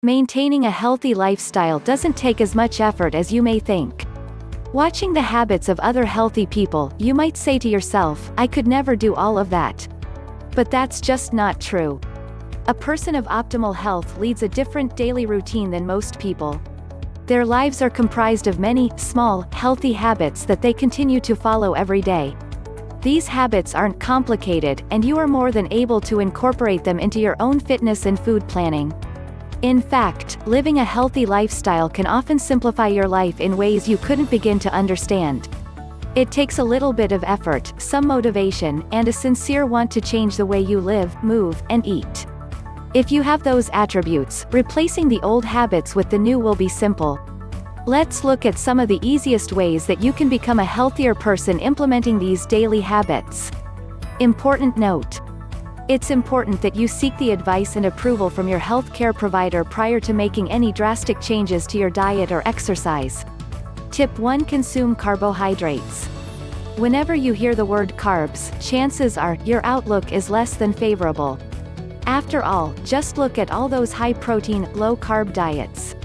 Maintaining a healthy lifestyle doesn't take as much effort as you may think. Watching the habits of other healthy people, you might say to yourself, I could never do all of that. But that's just not true. A person of optimal health leads a different daily routine than most people. Their lives are comprised of many, small, healthy habits that they continue to follow every day. These habits aren't complicated, and you are more than able to incorporate them into your own fitness and food planning. In fact, living a healthy lifestyle can often simplify your life in ways you couldn't begin to understand. It takes a little bit of effort, some motivation, and a sincere want to change the way you live, move, and eat. If you have those attributes, replacing the old habits with the new will be simple. Let's look at some of the easiest ways that you can become a healthier person implementing these daily habits. Important note. It's important that you seek the advice and approval from your healthcare provider prior to making any drastic changes to your diet or exercise. Tip 1. Consume carbohydrates. Whenever you hear the word carbs, chances are, your outlook is less than favorable. After all, just look at all those high-protein, low-carb diets.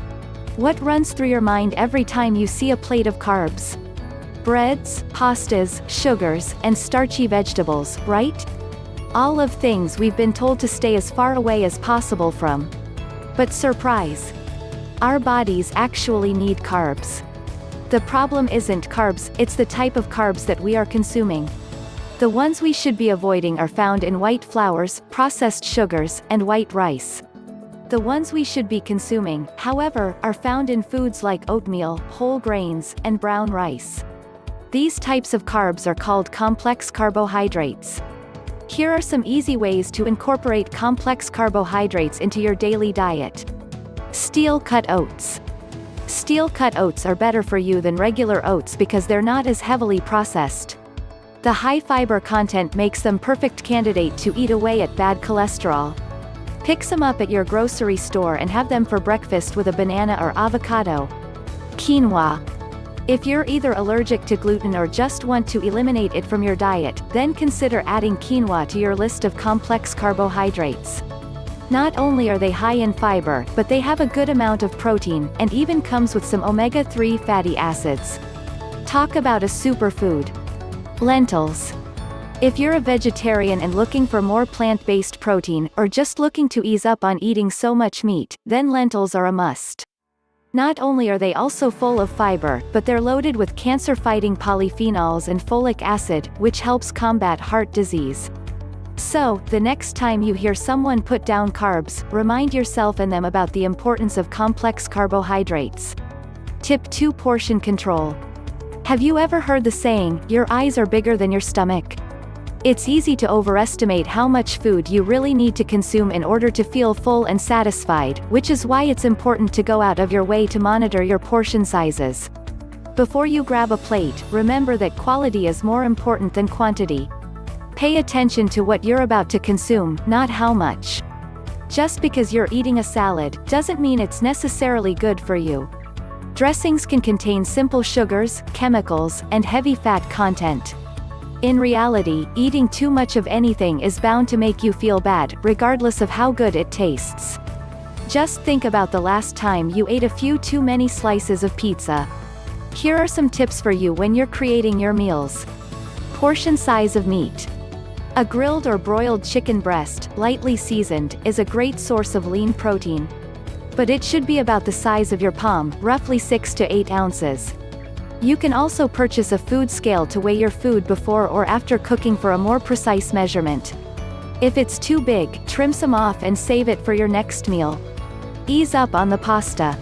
What runs through your mind every time you see a plate of carbs? Breads, pastas, sugars, and starchy vegetables, right? All of things we've been told to stay as far away as possible from. But surprise! Our bodies actually need carbs. The problem isn't carbs, it's the type of carbs that we are consuming. The ones we should be avoiding are found in white flours, processed sugars, and white rice. The ones we should be consuming, however, are found in foods like oatmeal, whole grains, and brown rice. These types of carbs are called complex carbohydrates. Here are some easy ways to incorporate complex carbohydrates into your daily diet. Steel-cut oats. Steel-cut oats are better for you than regular oats because they're not as heavily processed. The high fiber content makes them perfect candidate to eat away at bad cholesterol. Pick some up at your grocery store and have them for breakfast with a banana or avocado. Quinoa. If you're either allergic to gluten or just want to eliminate it from your diet, then consider adding quinoa to your list of complex carbohydrates. Not only are they high in fiber, but they have a good amount of protein, and even comes with some omega-3 fatty acids. Talk about a superfood. Lentils. If you're a vegetarian and looking for more plant-based protein, or just looking to ease up on eating so much meat, then lentils are a must. Not only are they also full of fiber, but they're loaded with cancer-fighting polyphenols and folic acid, which helps combat heart disease. So, the next time you hear someone put down carbs, remind yourself and them about the importance of complex carbohydrates. Tip 2. Portion control. Have you ever heard the saying, your eyes are bigger than your stomach? It's easy to overestimate how much food you really need to consume in order to feel full and satisfied, which is why it's important to go out of your way to monitor your portion sizes. Before you grab a plate, remember that quality is more important than quantity. Pay attention to what you're about to consume, not how much. Just because you're eating a salad, doesn't mean it's necessarily good for you. Dressings can contain simple sugars, chemicals, and heavy fat content. In reality, eating too much of anything is bound to make you feel bad, regardless of how good it tastes. Just think about the last time you ate a few too many slices of pizza. Here are some tips for you when you're creating your meals. Portion size of meat. A grilled or broiled chicken breast, lightly seasoned, is a great source of lean protein. But it should be about the size of your palm, roughly 6 to 8 ounces. You can also purchase a food scale to weigh your food before or after cooking for a more precise measurement. If it's too big, trim some off and save it for your next meal. Ease up on the pasta.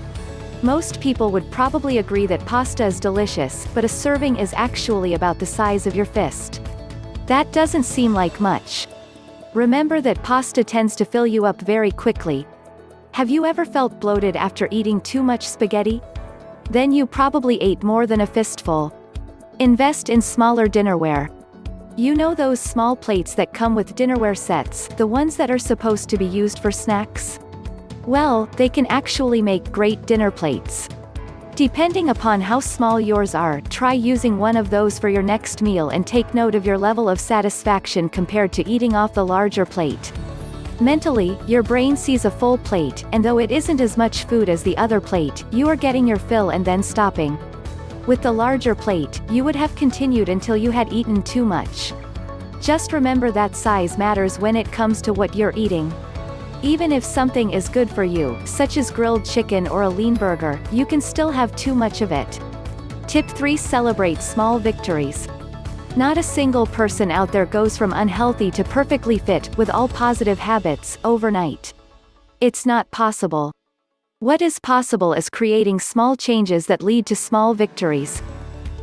Most people would probably agree that pasta is delicious, but a serving is actually about the size of your fist. That doesn't seem like much. Remember that pasta tends to fill you up very quickly. Have you ever felt bloated after eating too much spaghetti? Then you probably ate more than a fistful. Invest in smaller dinnerware. You know those small plates that come with dinnerware sets, the ones that are supposed to be used for snacks? Well, they can actually make great dinner plates. Depending upon how small yours are, try using one of those for your next meal and take note of your level of satisfaction compared to eating off the larger plate. Mentally, your brain sees a full plate, and though it isn't as much food as the other plate, you are getting your fill and then stopping. With the larger plate, you would have continued until you had eaten too much. Just remember that size matters when it comes to what you're eating. Even if something is good for you, such as grilled chicken or a lean burger, you can still have too much of it. Tip 3: Celebrate small victories. Not a single person out there goes from unhealthy to perfectly fit, with all positive habits, overnight. It's not possible. What is possible is creating small changes that lead to small victories.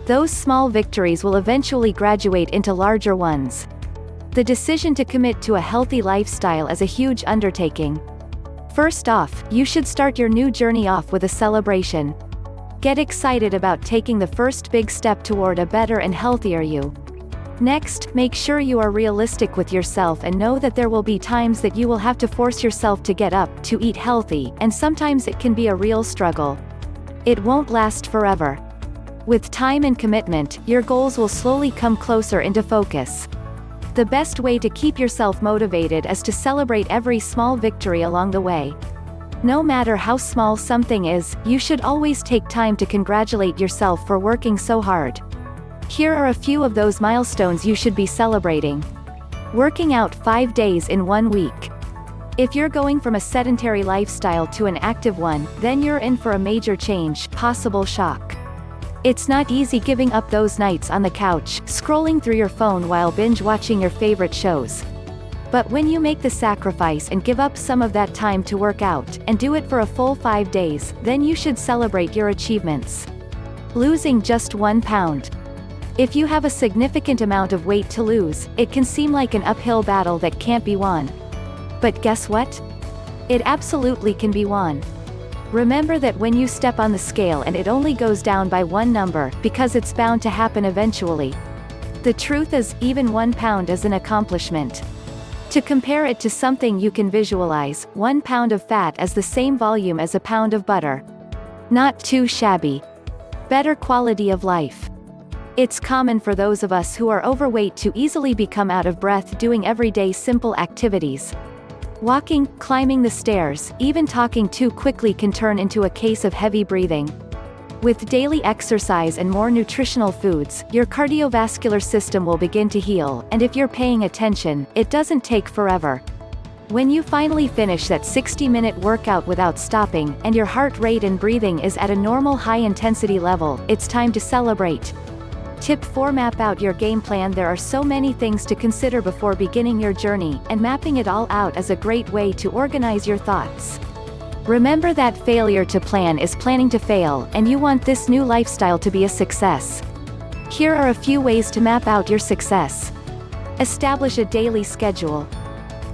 Those small victories will eventually graduate into larger ones. The decision to commit to a healthy lifestyle is a huge undertaking. First off, you should start your new journey off with a celebration. Get excited about taking the first big step toward a better and healthier you. Next, make sure you are realistic with yourself and know that there will be times that you will have to force yourself to get up, to eat healthy, and sometimes it can be a real struggle. It won't last forever. With time and commitment, your goals will slowly come closer into focus. The best way to keep yourself motivated is to celebrate every small victory along the way. No matter how small something is, you should always take time to congratulate yourself for working so hard. Here are a few of those milestones you should be celebrating. Working out 5 days in 1 week. If you're going from a sedentary lifestyle to an active one, then you're in for a major change, possible shock. It's not easy giving up those nights on the couch, scrolling through your phone while binge-watching your favorite shows. But when you make the sacrifice and give up some of that time to work out, and do it for a full 5 days, then you should celebrate your achievements. Losing just 1 pound. If you have a significant amount of weight to lose, it can seem like an uphill battle that can't be won. But guess what? It absolutely can be won. Remember that when you step on the scale and it only goes down by 1 number, because it's bound to happen eventually. The truth is, even 1 pound is an accomplishment. To compare it to something you can visualize, 1 pound of fat is the same volume as a pound of butter. Not too shabby. Better quality of life. It's common for those of us who are overweight to easily become out of breath doing everyday simple activities. Walking, climbing the stairs, even talking too quickly can turn into a case of heavy breathing. With daily exercise and more nutritional foods, your cardiovascular system will begin to heal, and if you're paying attention, it doesn't take forever. When you finally finish that 60-minute workout without stopping, and your heart rate and breathing is at a normal high-intensity level, it's time to celebrate. Tip 4: Map out your game plan. There are so many things to consider before beginning your journey, and mapping it all out is a great way to organize your thoughts. Remember that failure to plan is planning to fail, and you want this new lifestyle to be a success. Here are a few ways to map out your success. Establish a daily schedule.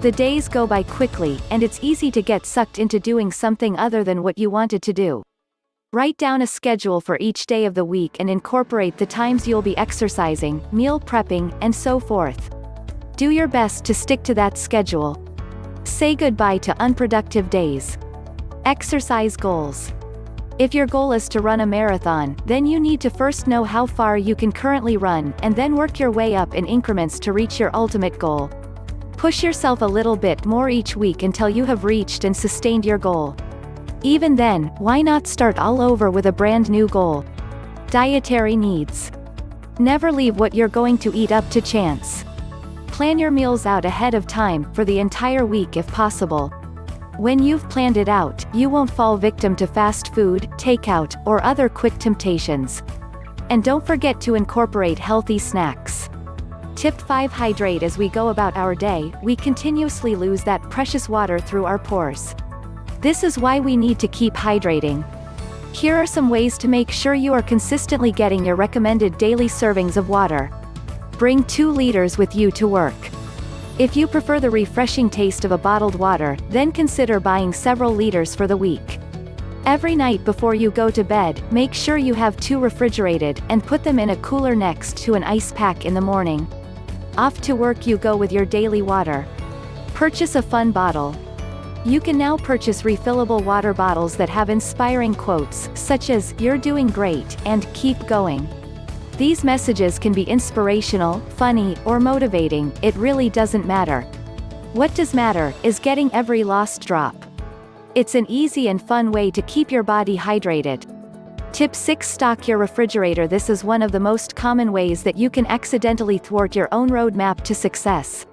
The days go by quickly, and it's easy to get sucked into doing something other than what you wanted to do. Write down a schedule for each day of the week and incorporate the times you'll be exercising, meal prepping, and so forth. Do your best to stick to that schedule. Say goodbye to unproductive days. Exercise goals. If your goal is to run a marathon, then you need to first know how far you can currently run, and then work your way up in increments to reach your ultimate goal. Push yourself a little bit more each week until you have reached and sustained your goal. Even then, why not start all over with a brand new goal? Dietary needs. Never leave what you're going to eat up to chance. Plan your meals out ahead of time, for the entire week if possible. When you've planned it out, you won't fall victim to fast food, takeout, or other quick temptations. And don't forget to incorporate healthy snacks. Tip 5: Hydrate. As we go about our day, we continuously lose that precious water through our pores. This is why we need to keep hydrating. Here are some ways to make sure you are consistently getting your recommended daily servings of water. Bring 2 liters with you to work. If you prefer the refreshing taste of a bottled water, then consider buying several liters for the week. Every night before you go to bed, make sure you have 2 refrigerated, and put them in a cooler next to an ice pack in the morning. Off to work you go with your daily water. Purchase a fun bottle. You can now purchase refillable water bottles that have inspiring quotes, such as, "You're doing great," and "Keep going." These messages can be inspirational, funny, or motivating, it really doesn't matter. What does matter is getting every lost drop. It's an easy and fun way to keep your body hydrated. Tip 6. Stock your refrigerator. This is one of the most common ways that you can accidentally thwart your own roadmap to success.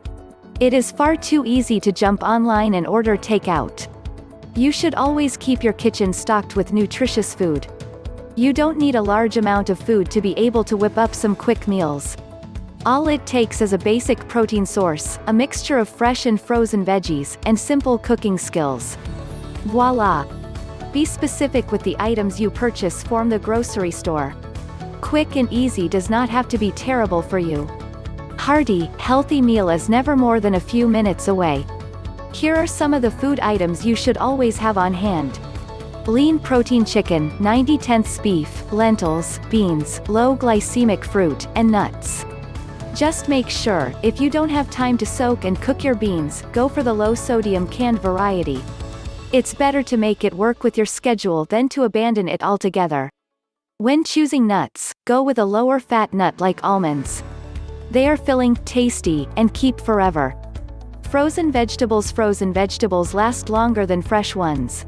It is far too easy to jump online and order takeout. You should always keep your kitchen stocked with nutritious food. You don't need a large amount of food to be able to whip up some quick meals. All it takes is a basic protein source, a mixture of fresh and frozen veggies, and simple cooking skills. Voila! Be specific with the items you purchase from the grocery store. Quick and easy does not have to be terrible for you. Hearty, healthy meal is never more than a few minutes away. Here are some of the food items you should always have on hand. Lean protein chicken, 90/10 beef, lentils, beans, low glycemic fruit, and nuts. Just make sure, if you don't have time to soak and cook your beans, go for the low-sodium canned variety. It's better to make it work with your schedule than to abandon it altogether. When choosing nuts, go with a lower-fat nut like almonds. They are filling, tasty, and keep forever. Frozen vegetables last longer than fresh ones.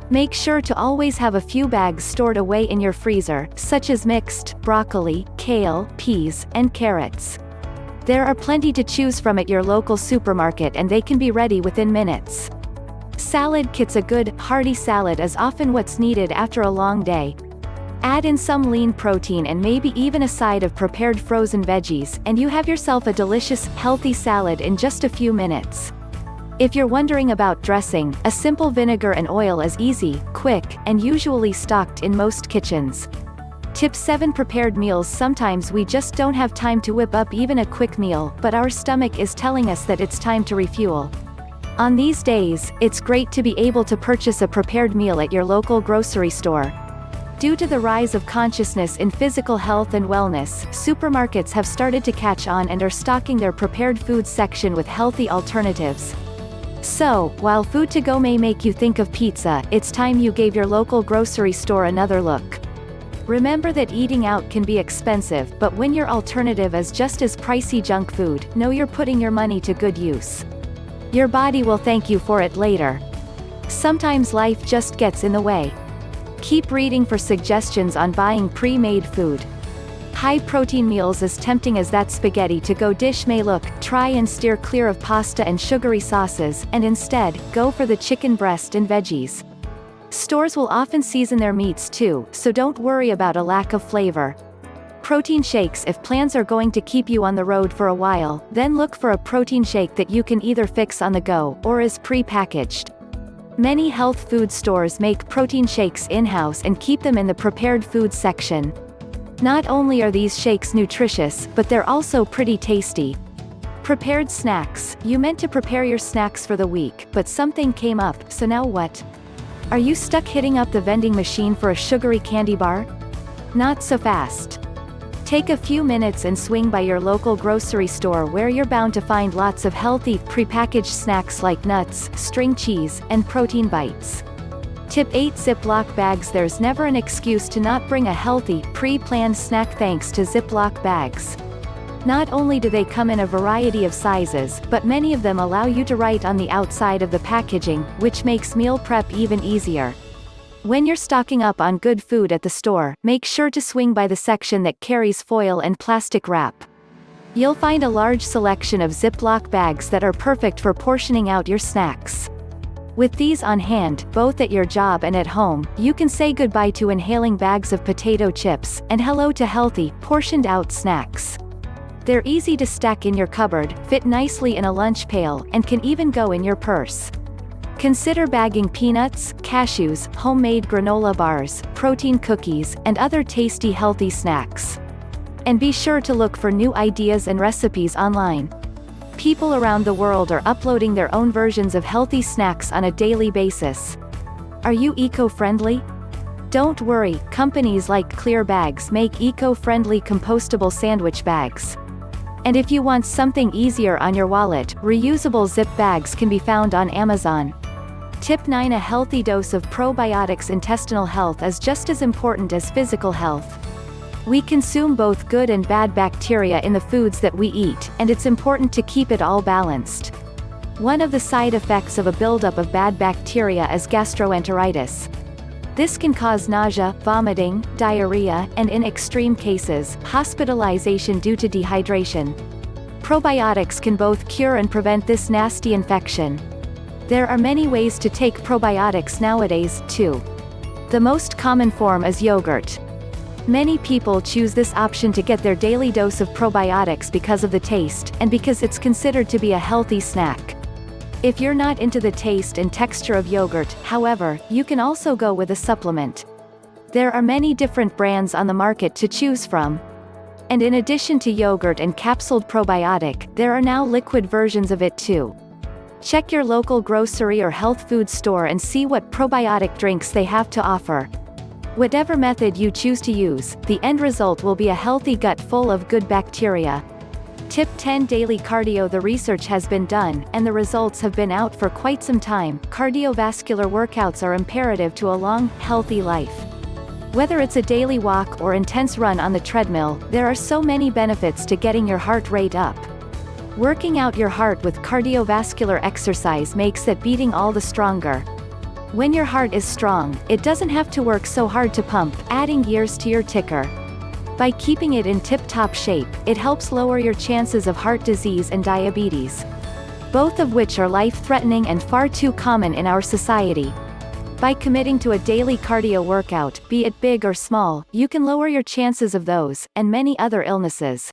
Make sure to always have a few bags stored away in your freezer, such as mixed broccoli, kale, peas, and carrots. There are plenty to choose from at your local supermarket and they can be ready within minutes. Salad kits. A good, hearty salad is often what's needed after a long day. Add in some lean protein and maybe even a side of prepared frozen veggies, and you have yourself a delicious, healthy salad in just a few minutes. If you're wondering about dressing, a simple vinegar and oil is easy, quick, and usually stocked in most kitchens. Tip 7. Prepared meals. Sometimes we just don't have time to whip up even a quick meal, but our stomach is telling us that it's time to refuel. On these days, it's great to be able to purchase a prepared meal at your local grocery store. Due to the rise of consciousness in physical health and wellness, supermarkets have started to catch on and are stocking their prepared foods section with healthy alternatives. So, while food to go may make you think of pizza, it's time you gave your local grocery store another look. Remember that eating out can be expensive, but when your alternative is just as pricey junk food, know you're putting your money to good use. Your body will thank you for it later. Sometimes life just gets in the way. Keep reading for suggestions on buying pre-made food. High-protein meals. As tempting as that spaghetti-to-go dish may look, try and steer clear of pasta and sugary sauces, and instead, go for the chicken breast and veggies. Stores will often season their meats too, so don't worry about a lack of flavor. Protein shakes. If plans are going to keep you on the road for a while, then look for a protein shake that you can either fix on the go, or is pre-packaged. Many health food stores make protein shakes in-house and keep them in the prepared foods section. Not only are these shakes nutritious, but they're also pretty tasty. Prepared snacks. You meant to prepare your snacks for the week, but something came up, so now what? Are you stuck hitting up the vending machine for a sugary candy bar? Not so fast. Take a few minutes and swing by your local grocery store where you're bound to find lots of healthy, prepackaged snacks like nuts, string cheese, and protein bites. Tip 8. Ziploc bags. There's never an excuse to not bring a healthy, pre-planned snack thanks to Ziploc bags. Not only do they come in a variety of sizes, but many of them allow you to write on the outside of the packaging, which makes meal prep even easier. When you're stocking up on good food at the store, make sure to swing by the section that carries foil and plastic wrap. You'll find a large selection of Ziploc bags that are perfect for portioning out your snacks. With these on hand, both at your job and at home, you can say goodbye to inhaling bags of potato chips, and hello to healthy, portioned-out snacks. They're easy to stack in your cupboard, fit nicely in a lunch pail, and can even go in your purse. Consider bagging peanuts, cashews, homemade granola bars, protein cookies, and other tasty healthy snacks. And be sure to look for new ideas and recipes online. People around the world are uploading their own versions of healthy snacks on a daily basis. Are you eco-friendly? Don't worry, companies like Clear Bags make eco-friendly compostable sandwich bags. And if you want something easier on your wallet, reusable zip bags can be found on Amazon. Tip 9. A healthy dose of probiotics. Intestinal health is just as important as physical health. We consume both good and bad bacteria in the foods that we eat, and it's important to keep it all balanced. One of the side effects of a buildup of bad bacteria is gastroenteritis. This can cause nausea, vomiting, diarrhea, and in extreme cases, hospitalization due to dehydration. Probiotics can both cure and prevent this nasty infection. There are many ways to take probiotics nowadays, too. The most common form is yogurt. Many people choose this option to get their daily dose of probiotics because of the taste, and because it's considered to be a healthy snack. If you're not into the taste and texture of yogurt, however, you can also go with a supplement. There are many different brands on the market to choose from. And in addition to yogurt and capsuled probiotic, there are now liquid versions of it too. Check your local grocery or health food store and see what probiotic drinks they have to offer. Whatever method you choose to use, the end result will be a healthy gut full of good bacteria. Tip 10: Daily cardio. The research has been done, and the results have been out for quite some time. Cardiovascular workouts are imperative to a long, healthy life. Whether it's a daily walk or intense run on the treadmill, there are so many benefits to getting your heart rate up. Working out your heart with cardiovascular exercise makes it beating all the stronger. When your heart is strong, it doesn't have to work so hard to pump, adding years to your ticker. By keeping it in tip-top shape, it helps lower your chances of heart disease and diabetes, both of which are life-threatening and far too common in our society. By committing to a daily cardio workout, be it big or small, you can lower your chances of those, and many other illnesses.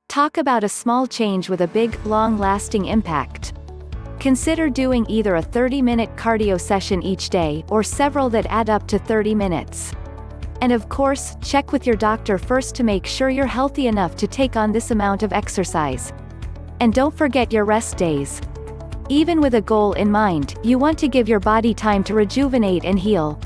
Talk about a small change with a big, long-lasting impact. Consider doing either a 30-minute cardio session each day, or several that add up to 30 minutes. And of course, check with your doctor first to make sure you're healthy enough to take on this amount of exercise. And don't forget your rest days. Even with a goal in mind, you want to give your body time to rejuvenate and heal.